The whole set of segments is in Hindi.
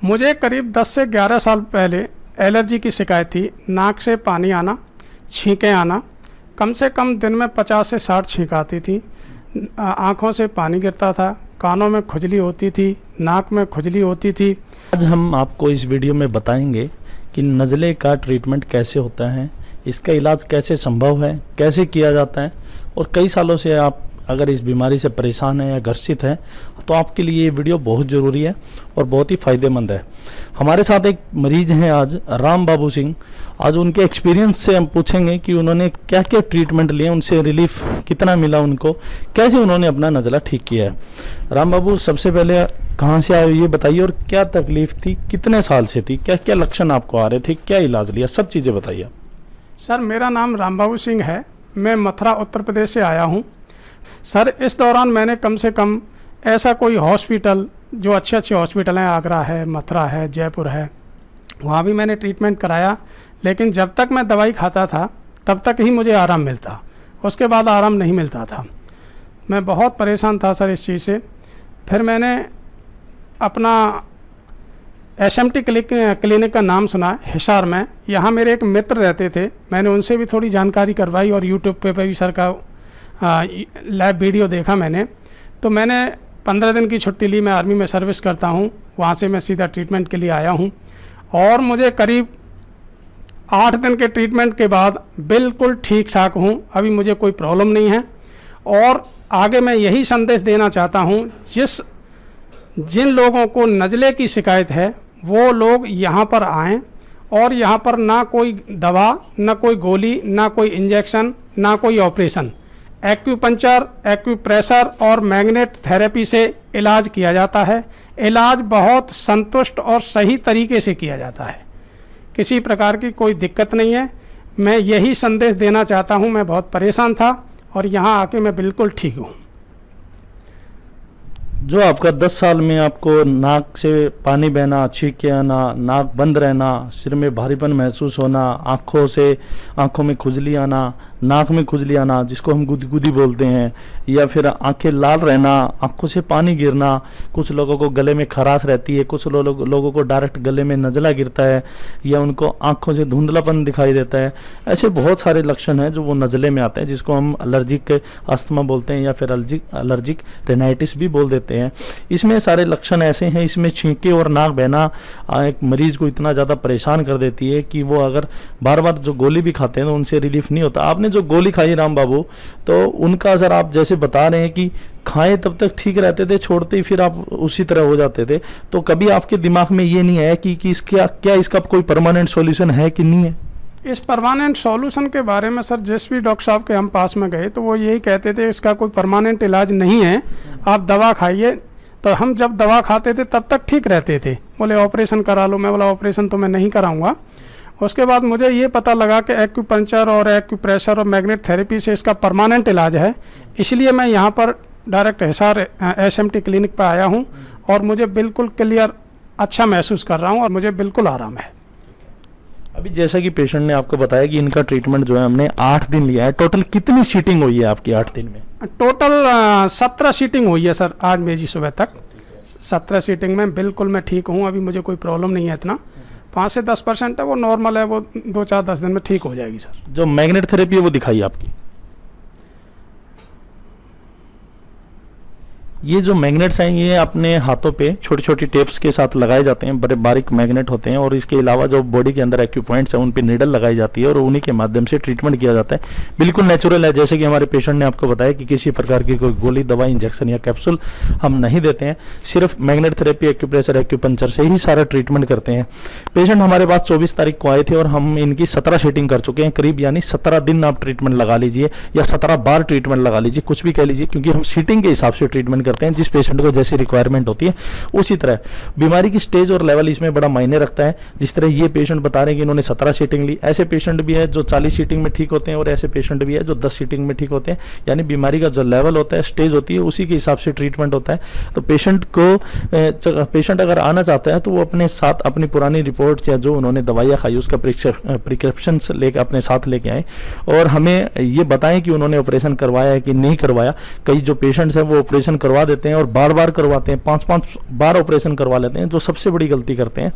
मुझे करीब 10 से 11 साल पहले एलर्जी की शिकायत थी। नाक से पानी आना, छींकें आना, कम से कम दिन में 50 से 60 छींक आती थी। आँखों से पानी गिरता था, कानों में खुजली होती थी, नाक में खुजली होती थी। आज हम आपको इस वीडियो में बताएंगे कि नज़ले का ट्रीटमेंट कैसे होता है, इसका इलाज कैसे संभव है, कैसे किया जाता है। और कई सालों से आप अगर इस बीमारी से परेशान हैं या ग्रसित हैं तो आपके लिए ये वीडियो बहुत ज़रूरी है और बहुत ही फ़ायदेमंद है। हमारे साथ एक मरीज हैं आज, राम बाबू सिंह। आज उनके एक्सपीरियंस से हम पूछेंगे कि उन्होंने क्या क्या ट्रीटमेंट लिए, उनसे रिलीफ कितना मिला उनको, कैसे उन्होंने अपना नज़ला ठीक किया है। राम बाबू, सबसे पहले कहाँ से आए ये बताइए और क्या तकलीफ़ थी, कितने साल से थी, क्या क्या लक्षण आपको आ रहे थे, क्या इलाज लिया, सब चीज़ें बताइए। सर, मेरा नाम राम बाबू सिंह है। मैं मथुरा उत्तर प्रदेश से आया हूँ। सर, इस दौरान मैंने कम से कम ऐसा कोई हॉस्पिटल, जो अच्छे अच्छे हॉस्पिटल हैं, आगरा है, मथुरा है, जयपुर है, वहाँ भी मैंने ट्रीटमेंट कराया। लेकिन जब तक मैं दवाई खाता था तब तक ही मुझे आराम मिलता, उसके बाद आराम नहीं मिलता था। मैं बहुत परेशान था सर इस चीज़ से। फिर मैंने अपना SMT क्लिनिक का नाम सुना हिसार में। यहाँ मेरे एक मित्र रहते थे, मैंने उनसे भी थोड़ी जानकारी करवाई और यूट्यूब पे भी सर का लाइव वीडियो देखा मैंने। तो मैंने 15 दिन की छुट्टी ली। मैं आर्मी में सर्विस करता हूँ, वहाँ से मैं सीधा ट्रीटमेंट के लिए आया हूँ। और मुझे करीब 8 दिन के ट्रीटमेंट के बाद बिल्कुल ठीक ठाक हूँ। अभी मुझे कोई प्रॉब्लम नहीं है। और आगे मैं यही संदेश देना चाहता हूँ, जिन लोगों को नज़ले की शिकायत है वो लोग यहाँ पर आएँ। और यहाँ पर ना कोई दवा, ना कोई गोली, ना कोई इंजेक्शन, ना कोई ऑपरेशन, एक्यूपंक्चर, एक्यूप्रेशर और मैग्नेट थेरेपी से इलाज किया जाता है। इलाज बहुत संतुष्ट और सही तरीके से किया जाता है, किसी प्रकार की कोई दिक्कत नहीं है। मैं यही संदेश देना चाहता हूँ। मैं बहुत परेशान था और यहाँ आके मैं बिल्कुल ठीक हूँ। जो आपका 10 साल में आपको नाक से पानी बहना, छींके आना, नाक बंद रहना, सिर में भारीपन महसूस होना, आँखों में खुजली आना, नाक में खुजली आना जिसको हम गुदगुदी बोलते हैं, या फिर आंखें लाल रहना, आंखों से पानी गिरना, कुछ लोगों को गले में खराश रहती है, कुछ लोगों को डायरेक्ट गले में नज़ला गिरता है, या उनको आंखों से धुंधलापन दिखाई देता है। ऐसे बहुत सारे लक्षण हैं जो वो नज़ले में आते हैं, जिसको हम एलर्जिक अस्थमा बोलते हैं या फिर एलर्जिक रेनाइटिस भी बोल देते हैं। इसमें सारे लक्षण ऐसे हैं। इसमें छींके और नाक बहना एक मरीज को इतना ज़्यादा परेशान कर देती है कि वो अगर बार बार जो गोली भी खाते हैं तो उनसे रिलीफ नहीं होता। आपने जो गोली खाई राम बाबू, तो उनका असर आप जैसे बता रहे हैं कि खाएं तब तक ठीक रहते थे, छोड़ते ही फिर आप उसी तरह हो जाते थे। तो कभी आपके दिमाग में ये नहीं आया कि इसका कोई परमानेंट सॉल्यूशन है कि नहीं है? इस परमानेंट सॉल्यूशन के बारे में सर जिस भी डॉक्टर साहब के हम पास में गए तो वो यही कहते थे इसका कोई परमानेंट इलाज नहीं है, आप दवा खाइए। तो हम जब दवा खाते थे तब तक ठीक रहते थे। बोले ऑपरेशन करा लो। मैं बोला ऑपरेशन तो मैं नहीं कराऊंगा। उसके बाद मुझे ये पता लगा कि एक्यूपंक्चर और एक्यूप्रेशर और मैग्नेट थेरेपी से इसका परमानेंट इलाज है। इसलिए मैं यहाँ पर डायरेक्ट हिसार SMT क्लिनिक पर आया हूँ और मुझे बिल्कुल क्लियर अच्छा महसूस कर रहा हूँ और मुझे बिल्कुल आराम है। अभी जैसा कि पेशेंट ने आपको बताया कि इनका ट्रीटमेंट जो है हमने 8 दिन लिया है। टोटल कितनी सीटिंग हुई है आपकी 8 दिन में? टोटल 17 सीटिंग हुई है सर आज मेरी सुबह तक। 17 सीटिंग में बिल्कुल मैं ठीक हूँ। अभी मुझे कोई प्रॉब्लम नहीं है। इतना 5 से 10% है, वो नॉर्मल है, वो 2-4-10 दिन में ठीक हो जाएगी सर। जो मैग्नेट थेरेपी है वो दिखाई आपकी। ये जो मैग्नेट्स हैं ये अपने हाथों पे छोटी छोटी टेप्स के साथ लगाए जाते हैं। बड़े बारीक मैग्नेट होते हैं और इसके अलावा जो बॉडी के अंदर एक्यूपॉइंट्स हैं उन पे नीडल लगाई जाती है और उन्हीं के माध्यम से ट्रीटमेंट किया जाता है। बिल्कुल नेचुरल है। जैसे कि हमारे पेशेंट ने आपको बताया कि किसी प्रकार की कोई गोली, दवा, इंजेक्शन या कैप्सूल हम नहीं देते हैं। सिर्फ मैग्नेट थेरेपी, एक्यूप्रेशर, एक्यूपंक्चर से ही सारा ट्रीटमेंट करते हैं। पेशेंट हमारे पास 24 तारीख को आए थे और हम इनकी 17 सीटिंग कर चुके हैं करीब, यानी 17 दिन आप ट्रीटमेंट लगा लीजिए या 17 बार ट्रीटमेंट लगा लीजिए, कुछ भी कह लीजिए, क्योंकि हम सीटिंग के हिसाब से ट्रीटमेंट करते हैं। जिस पेशेंट को जैसी रिक्वायरमेंट होती है उसी तरह बीमारी की स्टेज और लेवल इसमें बड़ा मायने रखता है। जिस तरह ये पेशेंट बता रहे हैं कि इन्होंने 17 सीटिंग ली, ऐसे पेशेंट भी है जो 40 सीटिंग में ठीक होते हैं और ऐसे पेशेंट भी है जो 10 सीटिंग में ठीक होते हैं। यानी बीमारी का जो लेवल होता है, स्टेज होती है, उसी के हिसाब से ट्रीटमेंट होता है। तो पेशेंट अगर आना चाहता है तो वो अपने साथ अपनी पुरानी रिपोर्ट या जो उन्होंने दवाइयाँ खाई उसका प्रिस्क्रिप्शन लेकर अपने साथ लेके आए और हमें ये बताएं कि उन्होंने ऑपरेशन करवाया है कि नहीं करवाया। कई जो पेशेंट्स हैं वो ऑपरेशन करवा करवा देते हैं और बार बार करवाते हैं, 5-5 बार ऑपरेशन करवा लेते हैं, जो सबसे बड़ी गलती करते हैं।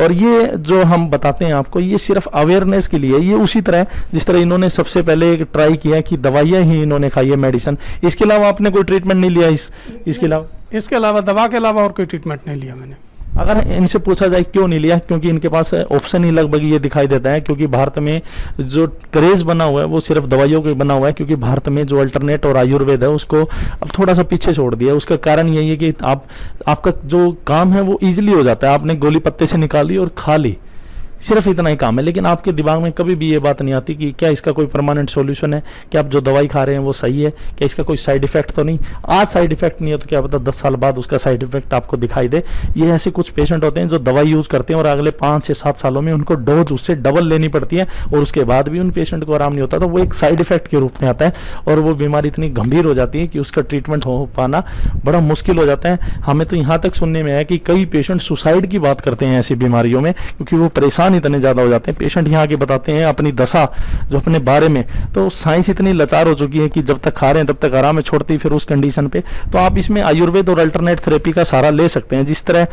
और ये जो हम बताते हैं आपको, ये सिर्फ अवेयरनेस के लिए, ये उसी तरह जिस तरह इन्होंने सबसे पहले ट्राई किया कि दवाइयाँ ही इन्होंने खाई है, मेडिसिन, इसके अलावा आपने कोई ट्रीटमेंट नहीं लिया इसके अलावा? इसके अलावा दवा के अलावा और कोई ट्रीटमेंट नहीं लिया मैंने। अगर इनसे पूछा जाए क्यों नहीं लिया, क्योंकि इनके पास ऑप्शन ही लगभग ये दिखाई देता है, क्योंकि भारत में जो क्रेज बना हुआ है वो सिर्फ दवाइयों का बना हुआ है, क्योंकि भारत में जो अल्टरनेट और आयुर्वेद है उसको अब थोड़ा सा पीछे छोड़ दिया। उसका कारण यही है कि आपका जो काम है वो ईजिली हो जाता है, आपने गोली पत्ते से निकाली और खा ली, सिर्फ इतना ही काम है। लेकिन आपके दिमाग में कभी भी ये बात नहीं आती कि क्या इसका कोई परमानेंट सॉल्यूशन है, क्या आप जो दवाई खा रहे हैं वो सही है, क्या इसका कोई साइड इफेक्ट तो नहीं। आज साइड इफेक्ट नहीं है तो क्या पता 10 साल बाद उसका साइड इफेक्ट आपको दिखाई दे। ये ऐसे कुछ पेशेंट होते हैं जो दवाई यूज़ करते हैं और अगले 5 से 7 सालों में उनको डोज उससे डबल लेनी पड़ती है और उसके बाद भी उन पेशेंट को आराम नहीं होता। तो वो एक साइड इफेक्ट के रूप में आता है और वो बीमारी इतनी गंभीर हो जाती है कि उसका ट्रीटमेंट हो पाना बड़ा मुश्किल हो जाता है। हमें तो यहाँ तक सुनने में आया कि कई पेशेंट सुसाइड की बात करते हैं ऐसी बीमारियों में, क्योंकि वो परेशान इतने ज़्यादा हो जाते हैं। पेशेंट यहाँ के बताते हैं अपनी दशा जो अपने बारे में, तो साइंस इतनी लाचार हो चुकी है कि जब तक खा रहे हैं तब तक आराम है, छोड़ती फिर उस कंडीशन पे। तो आप इसमें आयुर्वेद और अल्टरनेट थेरेपी का सहारा ले सकते हैं। जिस तरह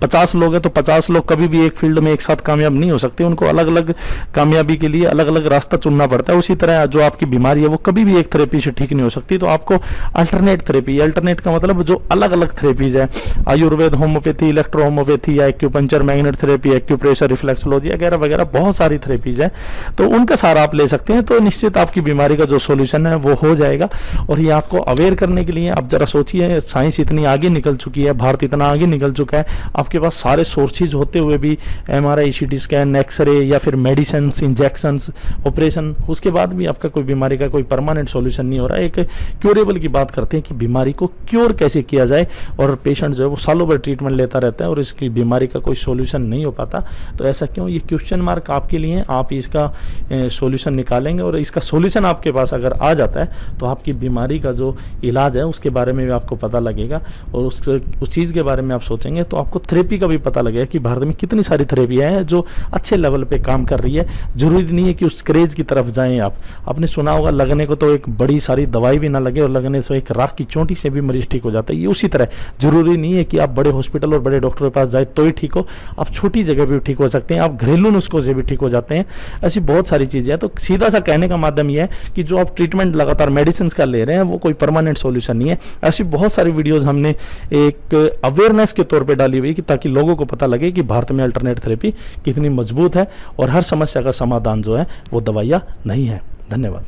50 लोग हैं तो 50 लोग कभी भी एक फील्ड में एक साथ कामयाब नहीं हो सकते, उनको अलग अलग कामयाबी के लिए अलग अलग रास्ता चुनना पड़ता है। उसी तरह जो आपकी बीमारी है वो कभी भी एक थेरेपी से ठीक नहीं हो सकती, तो आपको अल्टरनेट थेरेपी, अल्टरनेट का मतलब जो अलग अलग थेरेपीज है, आयुर्वेद, होम्योपैथी, इलेक्ट्रो होम्योपैथी या acupuncture, magnet therapy, acupressure, reflexology वगैरह वगैरह बहुत सारी थेरेपीज है, तो उनका सहारा आप ले सकते हैं। तो निश्चित आपकी बीमारी का जो सॉल्यूशन है वो हो जाएगा। और ये आपको अवेयर करने के लिए आप जरा सोचिए, साइंस इतनी आगे निकल चुकी है, भारत इतना आगे निकल चुका है, आपके पास सारे सोर्सेज होते हुए भी MRI, CT स्कैन, एक्सरे या फिर मेडिसिन, इंजेक्शन, ऑपरेशन, उसके बाद भी आपका कोई बीमारी का कोई परमानेंट सॉल्यूशन नहीं हो रहा है। एक क्योरेबल की बात करते हैं कि बीमारी को क्योर कैसे किया जाए, और पेशेंट जो है वो सालों भर ट्रीटमेंट लेता रहता है और इसकी बीमारी का कोई सॉल्यूशन नहीं हो पाता। तो ऐसा क्यों? ये क्वेश्चन मार्क आपके लिए, आप इसका सॉल्यूशन निकालेंगे और इसका सॉल्यूशन आपके पास अगर आ जाता है तो आपकी बीमारी का जो इलाज है उसके बारे में भी आपको पता लगेगा और उस चीज़ के बारे में आप सोचेंगे तो आपको थेरेपी का भी पता लगेगा कि भारत में कितनी सारी थेरेपियाँ हैं जो अच्छे लेवल पे काम कर रही है। जरूरी नहीं है कि उस क्रेज की तरफ जाएं आप। आपने सुना होगा लगने को तो एक बड़ी सारी दवाई भी ना लगे और लगने से एक राख की चोटी से भी मरीज ठीक हो जाता है। ये उसी तरह जरूरी नहीं है कि आप बड़े हॉस्पिटल और बड़े डॉक्टर के पास जाए तो ही ठीक हो, आप छोटी जगह भी ठीक हो सकते हैं, आप घरेलू नुस्खों से भी ठीक हो जाते हैं। ऐसी बहुत सारी चीज़ें हैं। तो सीधा सा कहने का माध्यम यह है कि जो आप ट्रीटमेंट लगातार मेडिसिन का ले रहे हैं वो कोई परमानेंट सॉल्यूशन नहीं है। ऐसी बहुत सारी वीडियोस हमने एक अवेयरनेस के तौर पे डाली हुई कि ताकि लोगों को पता लगे कि भारत में अल्टरनेट थेरेपी कितनी मजबूत है और हर समस्या का समाधान जो है वो दवाइयाँ नहीं है। धन्यवाद।